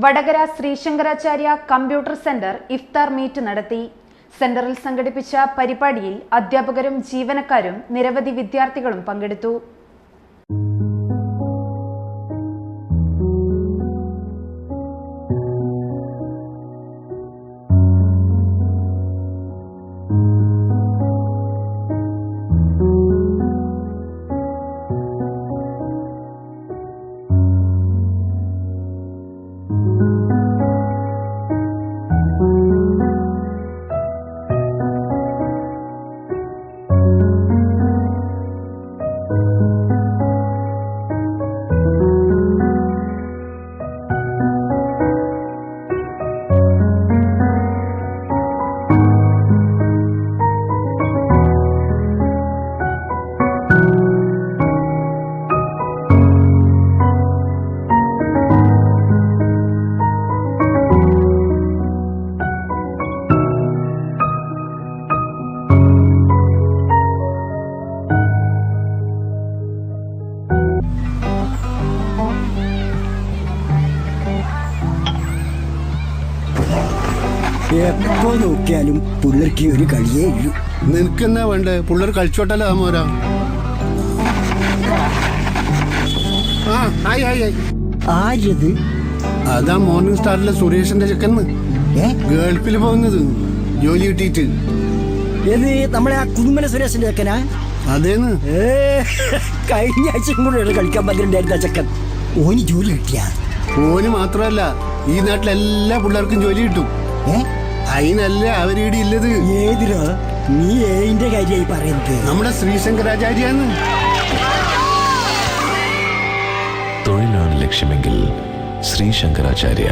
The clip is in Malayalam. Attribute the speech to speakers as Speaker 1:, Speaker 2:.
Speaker 1: വടകര ശ്രീശങ്കരാചാര്യ കമ്പ്യൂട്ടർ സെന്റർ ഇഫ്താർ മീറ്റ് നടത്തി. സെന്ററിൽ സംഘടിപ്പിച്ച പരിപാടിയിൽ അധ്യാപകരും ജീവനക്കാരും നിരവധി വിദ്യാർത്ഥികളും പങ്കെടുത്തു.
Speaker 2: എപ്പോ നോക്കിയാലും പിള്ളേർക്ക് ഒരു കളിയേ ഇല്ലു.
Speaker 3: നിനക്കെന്നാ വേണ്ടേ? പിള്ളേർ കളിച്ചോട്ടല്ലോ താമോരാ.
Speaker 2: ആര്യത്?
Speaker 3: അതാ മോർണിംഗ് സ്റ്റാറിലെ സുരേഷിന്റെ ചെക്കന്ന് ഗൾഫിൽ പോകുന്നത് ജോലി കിട്ടിയിട്ട്.
Speaker 2: ഏത് നമ്മളെ ആ കുടുംബന സുരേഷിന്റെ ചെക്കനാ?
Speaker 3: അതേന്ന്
Speaker 2: കഴിഞ്ഞ ആഴ്ചയും കൂടെ കളിക്കാൻ പറ്റുന്നുണ്ടായിരുന്ന ചെക്കൻ. ഓന് ജോലി കിട്ടിയ?
Speaker 3: ഓന് മാത്രമല്ല, ഈ നാട്ടിലെ എല്ലാ പിള്ളേർക്കും ജോലി കിട്ടും. അതിനല്ല അവരീടെ ഇല്ലത്.
Speaker 2: ഏതിരോ നീ ഏതിന്റെ കാര്യമായി പറയുന്നത്?
Speaker 3: നമ്മുടെ ശ്രീശങ്കരാചാര്യാന്ന്.
Speaker 4: തൊഴിലാണ് ലക്ഷ്യമെങ്കിൽ ശ്രീശങ്കരാചാര്യ.